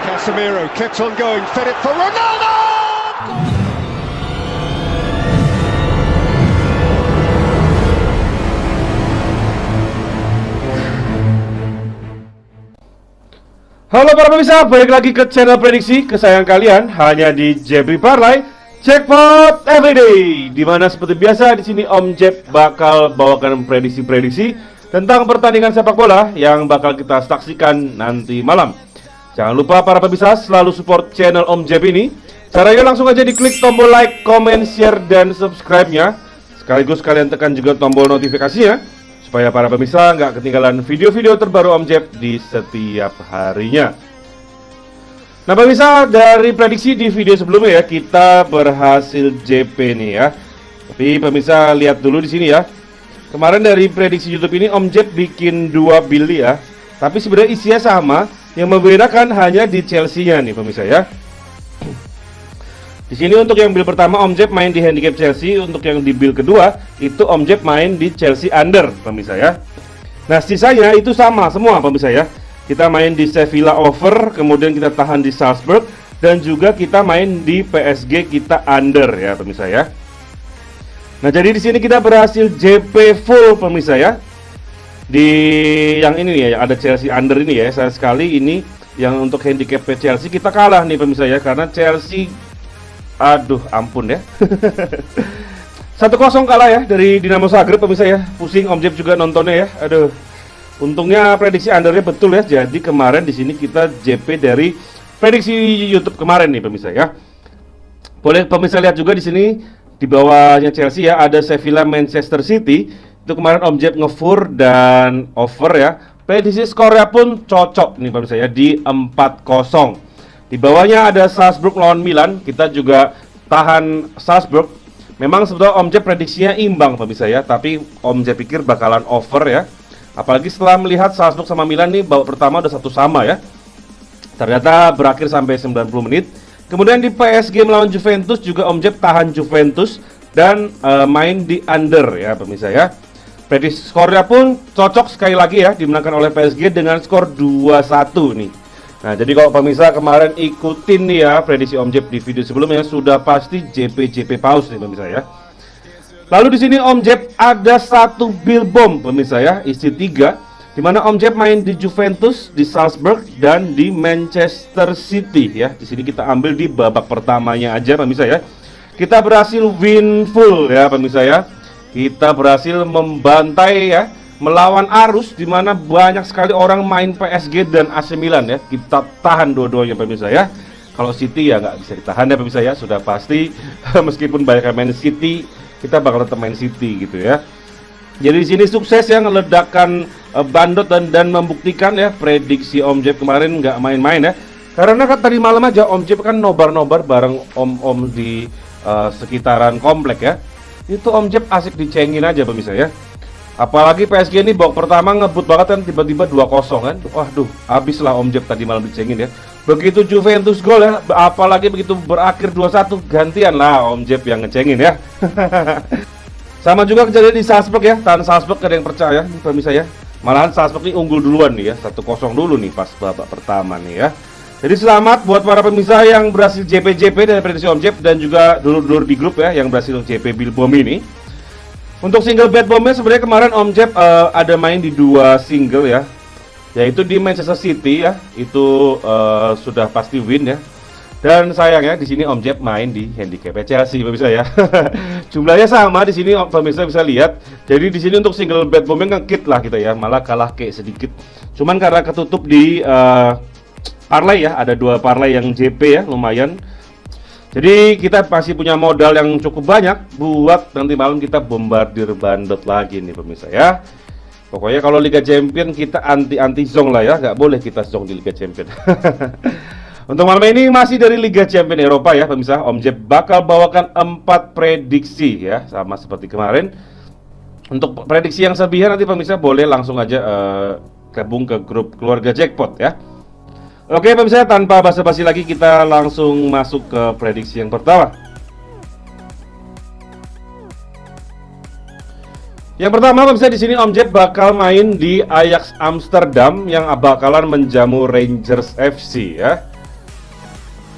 Casemiro kept on going, fed it for Ronaldo! Halo para pemirsa, balik lagi ke channel prediksi kesayangan kalian hanya di JP Parlay Jackpot Everyday. Dimana seperti biasa di sini Om Jeb bakal bawakan prediksi-prediksi tentang pertandingan sepak bola yang bakal kita saksikan nanti malam. Jangan lupa para pemirsa selalu support channel Om Jeb ini. Caranya langsung aja diklik tombol like, comment, share, dan subscribe-nya. Sekaligus kalian tekan juga tombol notifikasinya supaya para pemirsa nggak ketinggalan video-video terbaru Om Jeb di setiap harinya. Nah pemirsa, dari prediksi di video sebelumnya ya, kita berhasil JP nih ya. Tapi pemirsa lihat dulu di sini ya. Kemarin dari prediksi YouTube ini Om Jeb bikin 2 build ya. Tapi sebenarnya isinya sama, yang membedakan hanya di Chelsea-nya nih pemirsa ya. Di sini untuk yang build pertama Om Jeb main di handicap Chelsea, untuk yang di build kedua itu Om Jeb main di Chelsea under pemirsa ya. Nah sisanya itu sama semua pemirsa ya. Kita main di Sevilla over, kemudian kita tahan di Salzburg, dan juga kita main di PSG kita under ya pemirsa ya. Nah jadi di sini kita berhasil JP full pemirsa ya. Di yang ini ya, yang ada Chelsea under ini ya, sayang sekali ini yang untuk handicap Chelsea kita kalah nih pemirsa ya, karena Chelsea aduh ampun ya 1-0 kalah ya dari Dinamo Zagreb pemirsa ya. Pusing Om Jeb juga nontonnya ya. Aduh. Untungnya prediksi undernya betul ya. Jadi kemarin di sini kita JP dari prediksi YouTube kemarin nih pemirsa ya. Boleh pemirsa lihat juga di sini di bawahnya Chelsea ya, ada Sevilla Manchester City. Itu kemarin Om Jeb ngefur dan over ya. Prediksi skornya pun cocok nih pemirsa ya, di 4-0. Di bawahnya ada Salzburg lawan Milan, kita juga tahan Salzburg. Memang sebetulnya Om Jeb prediksinya imbang pemirsa ya, tapi Om Jeb pikir bakalan over ya. Apalagi setelah melihat Salzburg sama Milan nih babak pertama udah 1-1 ya. Ternyata berakhir sampai 90 menit. Kemudian di PSG melawan Juventus juga Om Jeb tahan Juventus dan main di under ya pemirsa ya. Prediksi skornya pun cocok sekali lagi ya, dimenangkan oleh PSG dengan skor 2-1 nih. Nah, jadi kalau pemirsa kemarin ikutin nih ya prediksi Om Jeb di video sebelumnya, sudah pasti JP paus nih pemirsa ya. Lalu di sini Om Jeb ada satu build bomb pemirsa ya, isi 3, di mana Om Jeb main di Juventus, di Salzburg, dan di Manchester City ya. Di sini kita ambil di babak pertamanya aja pemirsa ya. Kita berhasil win full ya pemirsa ya. Kita berhasil membantai ya, melawan arus di mana banyak sekali orang main PSG dan AC Milan ya. Kita tahan dua-duanya pemirsa ya. Kalau City ya nggak bisa ditahan ya pemirsa ya, sudah pasti meskipun banyak yang main City, kita bakal tetap main City gitu ya. Jadi di sini sukses ya ngeledakan bandot dan membuktikan ya prediksi Om Jeb kemarin nggak main-main ya. Karena kan tadi malam aja Om Jeb kan nobar-nobar bareng om-om di sekitaran komplek ya. Itu Om Jeb asik dicengin aja pemirsa ya. Apalagi PSG ini babak pertama ngebut banget kan, tiba-tiba 2-0 kan. Waduh, habislah Om Jeb tadi malam dicengin ya. Begitu Juventus gol ya, apalagi begitu berakhir 2-1, gantian lah Om Jeb yang ngecengin ya. Sama juga kejadian di Salzburg ya, tahan Salzburg ada yang percaya nih pemirsa ya. Malahan Salzburg ini unggul duluan nih ya, 1-0 dulu nih pas babak pertama nih ya. Jadi selamat buat para pemirsa yang berhasil JP dari prediksi Om Jeb, dan juga dulur-dulur di grup ya yang berhasil JP Bilbom ini. Untuk single bet bomnya sebenarnya kemarin Om Jeb ada main di 2 single ya, yaitu di Manchester City ya, itu sudah pasti win ya. Dan sayangnya di sini Om Jeb main di handicap Chelsea pemirsa ya. Jumlahnya sama di sini pemirsa bisa lihat. Jadi di sini untuk single bet bomnya ngekit lah kita ya, malah kalah kayak sedikit. Cuman karena ketutup di parlay ya, ada 2 parlay yang JP ya, lumayan. Jadi kita masih punya modal yang cukup banyak buat nanti malam kita bombardir bandot lagi nih pemirsa ya. Pokoknya kalau Liga Champion kita anti zong lah ya, nggak boleh kita zong di Liga Champion. Untuk malam ini masih dari Liga Champion Eropa ya pemirsa, Om Jeb bakal bawakan 4 prediksi ya, sama seperti kemarin. Untuk prediksi yang selebihnya nanti pemirsa boleh langsung aja gabung ke grup keluarga Jackpot ya. Oke pemirsa, tanpa basa-basi lagi kita langsung masuk ke prediksi yang pertama. Yang pertama pemirsa, di sini Om Jeb bakal main di Ajax Amsterdam yang bakalan menjamu Rangers FC ya.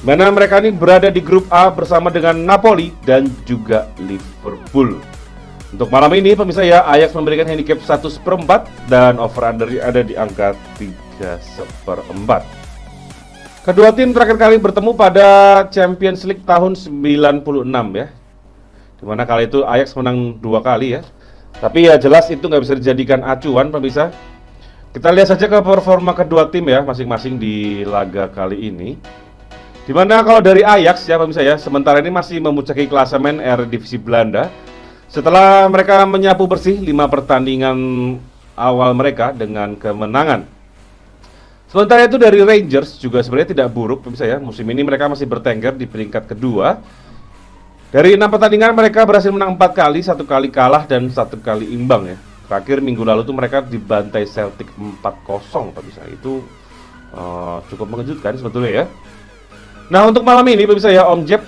Mana mereka ini berada di grup A bersama dengan Napoli dan juga Liverpool. Untuk malam ini pemirsa ya, Ajax memberikan handicap 1/4 dan over-under ada di angka 3/4. Kedua tim terakhir kali bertemu pada Champions League tahun 96 ya. Dimana kali itu Ajax menang 2 kali ya. Tapi ya jelas itu nggak bisa dijadikan acuan pemirsa. Kita lihat saja ke performa kedua tim ya masing-masing di laga kali ini. Dimana kalau dari Ajax ya pemirsa ya, sementara ini masih memuncaki klasemen Eredivisie Belanda. Setelah mereka menyapu bersih 5 pertandingan awal mereka dengan kemenangan. Sementara itu dari Rangers juga sebenarnya tidak buruk pemirsa ya. Musim ini mereka masih bertengger di peringkat kedua. Dari 6 pertandingan mereka berhasil menang 4 kali, 1 kali kalah dan 1 kali imbang ya. Terakhir minggu lalu tuh mereka dibantai Celtic 4-0 pemirsa. Itu cukup mengejutkan sebetulnya ya. Nah untuk malam ini pemirsa ya, Om Jeb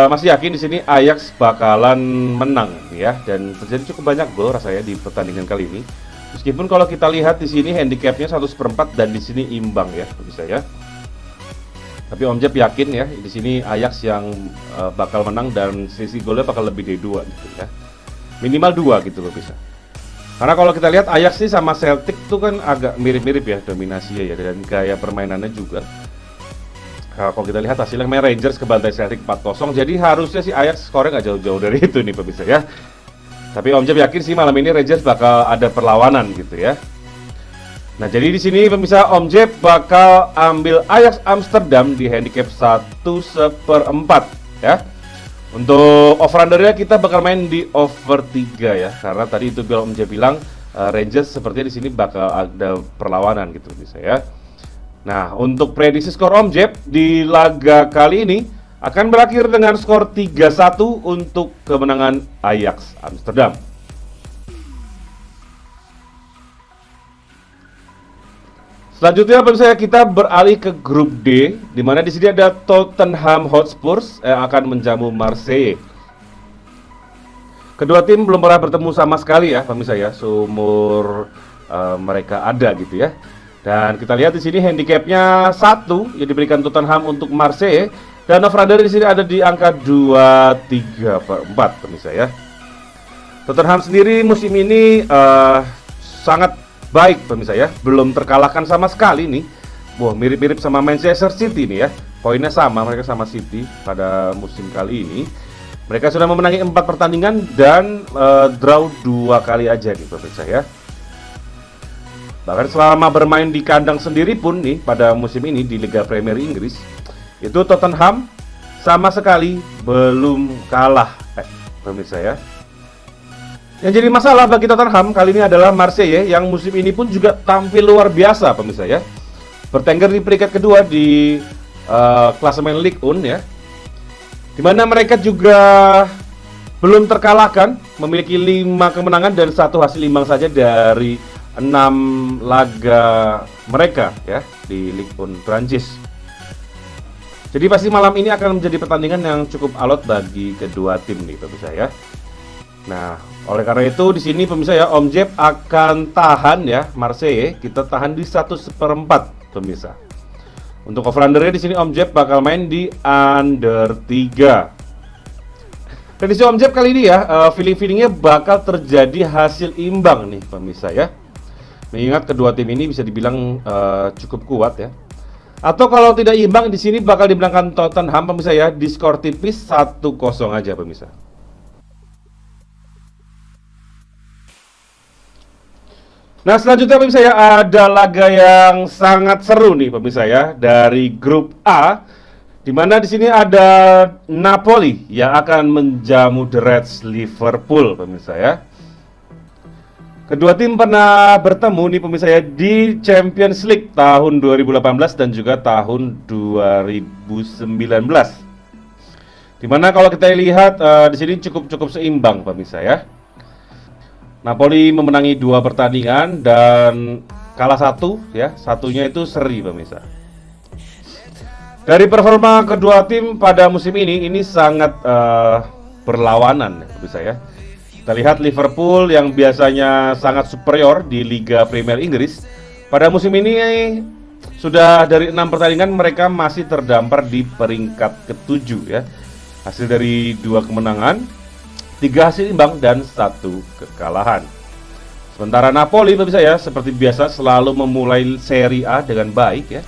masih yakin di sini Ajax bakalan menang ya, dan terjadi cukup banyak gol rasanya di pertandingan kali ini. Meskipun kalau kita lihat di sini handicapnya 1/4 dan di sini imbang ya pemirsa ya. Tapi Om Jeb yakin ya di sini Ajax yang bakal menang dan sisi golnya bakal lebih dari 2 gitu ya. Minimal 2 gitu loh bisa. Karena kalau kita lihat Ajax sih sama Celtic tuh kan agak mirip-mirip ya dominasinya ya, dan gaya permainannya juga. Kalau kita lihat hasilnya main Rangers kebantai Celtic 4-0, jadi harusnya sih Ajax skornya nggak jauh-jauh dari itu nih pemirsa ya. Tapi Om Jeb yakin sih malam ini Rangers bakal ada perlawanan gitu ya. Nah jadi di sini pemirsa Om Jeb bakal ambil Ajax Amsterdam di handicap 1/4 ya. Untuk over-undernya kita bakal main di over 3 ya, karena tadi itu Om Jeb bilang Rangers sepertinya di sini bakal ada perlawanan gitu pemirsa ya. Nah, untuk prediksi skor Om Jeb di laga kali ini akan berakhir dengan skor 3-1 untuk kemenangan Ajax Amsterdam. Selanjutnya pemirsa kita beralih ke grup D, di mana di sini ada Tottenham Hotspur yang akan menjamu Marseille. Kedua tim belum pernah bertemu sama sekali ya pemirsa ya, seumur mereka ada gitu ya. Dan kita lihat di sini handicapnya 1 yang diberikan Tottenham untuk Marseille, dan over-under di sini ada di angka 2/3/4 pemirsa ya. Tottenham sendiri musim ini sangat baik pemirsa ya, belum terkalahkan sama sekali nih. Wah, mirip-mirip sama Manchester City nih ya. Poinnya sama, mereka sama City pada musim kali ini. Mereka sudah memenangi 4 pertandingan dan draw 2 kali aja nih pemirsa ya. Bahkan selama bermain di kandang sendiri pun nih pada musim ini di Liga Premier Inggris, itu Tottenham sama sekali belum kalah pemirsa ya. Yang jadi masalah bagi Tottenham kali ini adalah Marseille yang musim ini pun juga tampil luar biasa pemirsa ya. Bertengger di peringkat kedua di klasemen Ligue 1 ya. Dimana mereka juga belum terkalahkan, memiliki 5 kemenangan dan 1 hasil imbang saja dari 6 laga mereka ya di Ligue 1 Prancis. Jadi pasti malam ini akan menjadi pertandingan yang cukup alot bagi kedua tim nih pemirsa ya. Nah, oleh karena itu di sini pemirsa ya, Om Jeb akan tahan ya Marseille, kita tahan di 1/4 pemirsa. Untuk over-undernya di sini Om Jeb bakal main di under 3. Prediksi Om Jeb kali ini ya, feeling-feelingnya bakal terjadi hasil imbang nih pemirsa ya. Mengingat kedua tim ini bisa dibilang cukup kuat ya. Atau kalau tidak imbang di sini bakal dimenangkan Tottenham pemirsa ya, di skor tipis 1-0 aja pemirsa. Nah selanjutnya pemirsa ya, ada laga yang sangat seru nih pemirsa ya dari grup A, di mana di sini ada Napoli yang akan menjamu The Reds Liverpool pemirsa ya. Kedua tim pernah bertemu nih pemirsa ya di Champions League tahun 2018 dan juga tahun 2019. Dimana kalau kita lihat di sini cukup seimbang pemirsa ya. Napoli memenangi 2 pertandingan dan kalah 1 ya, satunya itu seri pemirsa. Dari performa kedua tim pada musim ini sangat berlawanan pemirsa ya. Kita lihat Liverpool yang biasanya sangat superior di Liga Premier Inggris, pada musim ini sudah dari 6 pertandingan mereka masih terdampar di peringkat ke-7 ya. Hasil dari 2 kemenangan, 3 hasil imbang dan 1 kekalahan. Sementara Napoli pemirsa ya, seperti biasa selalu memulai Serie A dengan baik ya.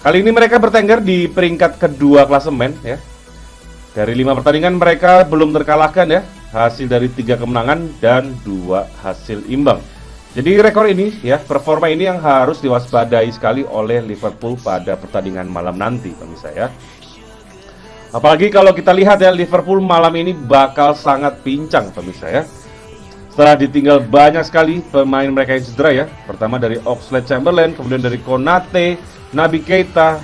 Kali ini mereka bertengger di peringkat kedua klasemen ya. Dari 5 pertandingan mereka belum terkalahkan ya. Hasil dari 3 kemenangan dan 2 hasil imbang. Jadi rekor ini ya, performa ini yang harus diwaspadai sekali oleh Liverpool pada pertandingan malam nanti pemirsa ya. Apalagi kalau kita lihat ya, Liverpool malam ini bakal sangat pincang pemirsa ya. Setelah ditinggal banyak sekali pemain mereka yang cedera ya. Pertama dari Oxlade-Chamberlain, kemudian dari Konate, Naby Keita,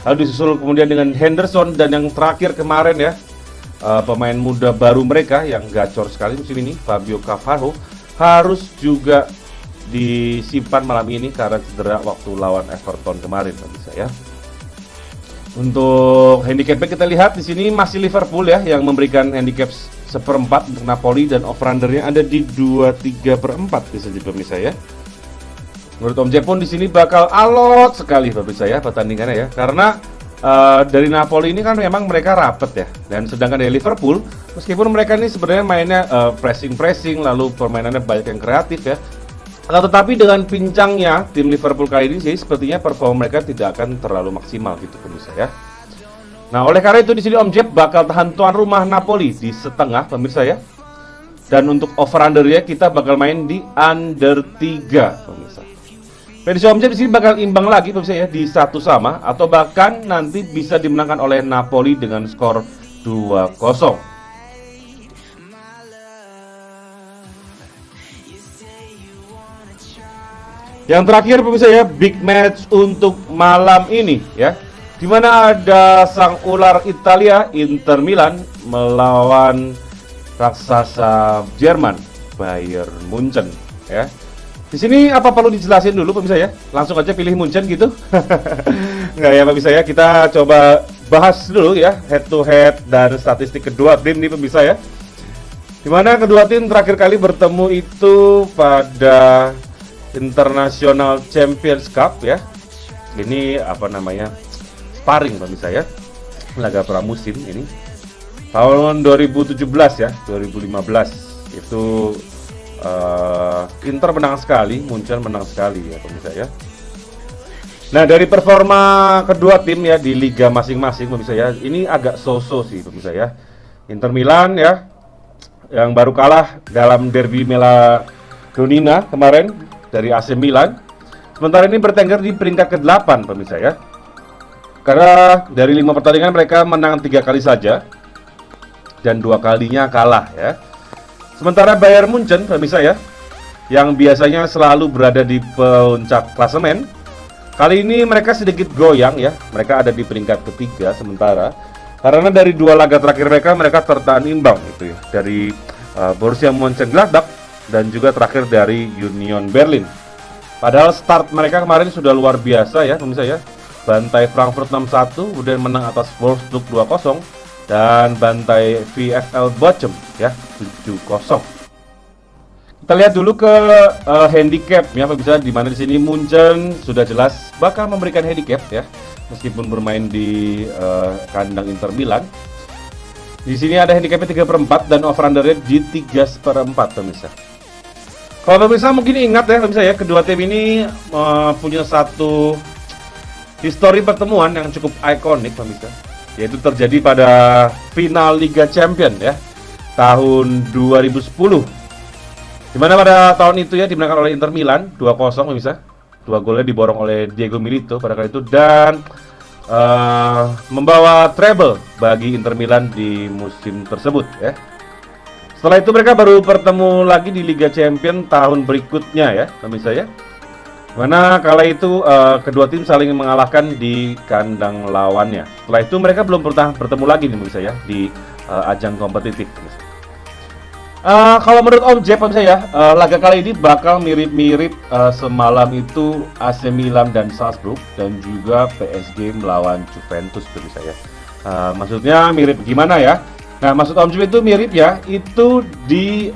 lalu disusul kemudian dengan Henderson, dan yang terakhir kemarin ya, pemain muda baru mereka yang gacor sekali musim ini, Fabio Carvalho, harus juga disimpan malam ini karena cedera waktu lawan Everton kemarin pemirsa ya. Untuk handicapnya kita lihat di sini masih Liverpool ya yang memberikan handicap 1/4 untuk Napoli, dan over-undernya ada di 23/4 bisa jadi pemirsa ya. Menurut Om Jep pun di sini bakal alot sekali pemirsa ya pertandingannya ya, karena dari Napoli ini kan memang mereka rapet ya, dan sedangkan dari Liverpool meskipun mereka ini sebenarnya mainnya pressing lalu permainannya banyak yang kreatif ya, tetapi dengan pincangnya tim Liverpool kali ini sih sepertinya performa mereka tidak akan terlalu maksimal gitu pemirsa ya. Nah, oleh karena itu di sini Om Jep bakal tahan tuan rumah Napoli di setengah pemirsa ya. Dan untuk over-undernya kita bakal main di under 3 pemirsa. Prediksi Om Jep di sini bakal imbang lagi pemirsa ya, di 1 sama, atau bahkan nanti bisa dimenangkan oleh Napoli dengan skor 2-0. Yang terakhir pemirsa ya, big match untuk malam ini ya, di mana ada sang ular Italia Inter Milan melawan raksasa Jerman Bayern Munchen ya. Di sini apa perlu dijelasin dulu pemirsa ya? Langsung aja pilih Munchen gitu. Nggak ya pemirsa ya, kita coba bahas dulu ya head to head dan statistik kedua tim nih pemirsa ya. Dimana kedua tim terakhir kali bertemu itu pada International Champions Cup ya. Ini apa namanya? Sparring pemirsa ya. Laga pramusim ini. Tahun 2017 ya, 2015 itu Inter menang sekali, Munchen menang sekali ya pemirsa ya. Nah, dari performa kedua tim ya di liga masing-masing pemirsa ya, ini agak so-so sih pemirsa ya. Inter Milan ya yang baru kalah dalam derby Meladonina kemarin dari AC Milan. Sementara ini bertengger di peringkat ke-8 pemirsa ya. Karena dari 5 pertandingan mereka menang 3 kali saja dan 2 kalinya kalah ya. Sementara Bayern Munchen pemirsa ya, yang biasanya selalu berada di puncak klasemen, kali ini mereka sedikit goyang ya. Mereka ada di peringkat ketiga sementara karena dari 2 laga terakhir mereka tertahan imbang itu ya, dari Borussia Mönchengladbach dan juga terakhir dari Union Berlin. Padahal start mereka kemarin sudah luar biasa ya pemirsa ya. Bantai Frankfurt 6-1, kemudian menang atas Wolfsburg 2-0, dan bantai VfL Bochum ya 7-0. Kita lihat dulu ke handicap ya pemirsa, di mana di sini Munchen sudah jelas bakal memberikan handicap ya meskipun bermain di kandang Inter Milan. Di sini ada handicapnya 3/4 dan over-undernya di 3/4 pemirsa. Kalau pemirsa mungkin ingat ya pemirsa ya, kedua tim ini punya satu histori pertemuan yang cukup ikonik pemirsa, yaitu terjadi pada final Liga Champions ya tahun 2010. Dimana pada tahun itu ya dimenangkan oleh Inter Milan 2-0 pemirsa. 2 golnya diborong oleh Diego Milito pada kali itu, dan membawa treble bagi Inter Milan di musim tersebut ya. Setelah itu mereka baru bertemu lagi di Liga Champions tahun berikutnya ya pemirsa ya. Mana kala itu kedua tim saling mengalahkan di kandang lawannya. Setelah itu mereka belum pernah bertemu lagi nih pemirsa ya di ajang kompetitif. Kalau menurut Om Jep pemirsa ya, laga kali ini bakal mirip-mirip semalam itu AC Milan dan Salzburg, dan juga PSG melawan Juventus pemirsa ya. Maksudnya mirip gimana ya? Nah, maksud Om Jep itu mirip ya, itu di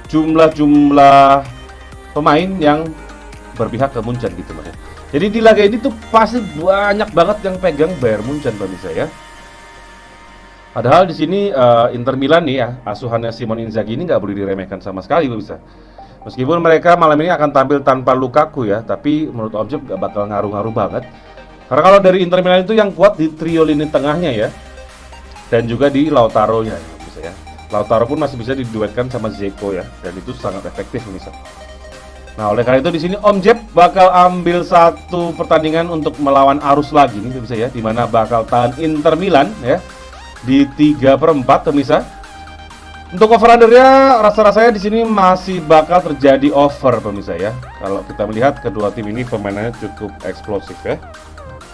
jumlah pemain yang berpihak ke Munchen gitu mas. Jadi di laga ini tuh pasti banyak banget yang pegang Bayern Munchen pemirsa ya. Padahal di sini Inter Milan nih ya, asuhannya Simone Inzaghi ini nggak boleh diremehkan sama sekali pemirsa. Meskipun mereka malam ini akan tampil tanpa Lukaku ya, tapi menurut Om Jeb nggak bakal ngaruh-ngaruh banget. Karena kalau dari Inter Milan itu yang kuat di trio lini tengahnya ya, dan juga di Lautaro-nya ya, pemirsa ya. Lautaro pun masih bisa diduetkan sama Dzeko ya, dan itu sangat efektif pemirsa. Nah, oleh karena itu di sini Om Jeb bakal ambil satu pertandingan untuk melawan arus lagi nih pemirsa ya, di mana bakal tahan Inter Milan ya di 3/4 pemirsa. Untuk over-undernya rasa-rasanya di sini masih bakal terjadi over pemirsa ya. Kalau kita melihat kedua tim ini pemainnya cukup eksplosif ya.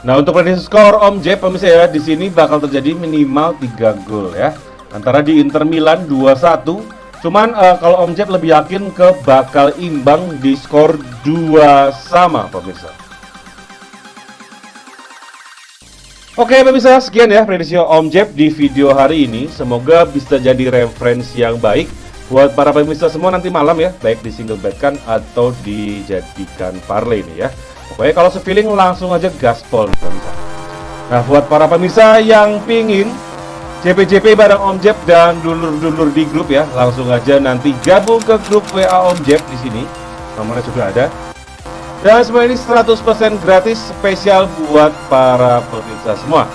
Nah, untuk prediksi skor Om Jeb pemirsa ya, di sini bakal terjadi minimal 3 gol ya. Antara di Inter Milan 2-1. Cuman kalau Om Jeb lebih yakin ke bakal imbang di skor 2-2 pemirsa. Oke pemirsa, sekian ya prediksi Om Jeb di video hari ini. Semoga bisa jadi referensi yang baik buat para pemirsa semua nanti malam ya, baik di single betkan atau dijadikan parlay nih ya. Pokoknya kalau se-feeling langsung aja gaspol pemirsa. Nah, buat para pemirsa yang pingin JP-JP bareng Om Jeb dan dulur-dulur di grup ya, langsung aja nanti gabung ke grup WA Om Jeb di sini. Nomornya sudah ada. Dan semua ini 100% gratis, spesial buat para pemirsa semua.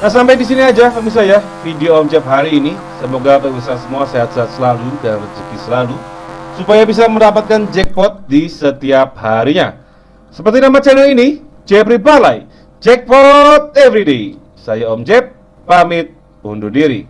Nah, sampai di sini aja pemirsa ya video Om Jeb hari ini. Semoga pemirsa semua sehat-sehat selalu dan rezeki selalu, supaya bisa mendapatkan jackpot di setiap harinya. Seperti nama channel ini, Jebri Parlay, Jackpot Everyday. Saya Om Jeb, pamit undur diri.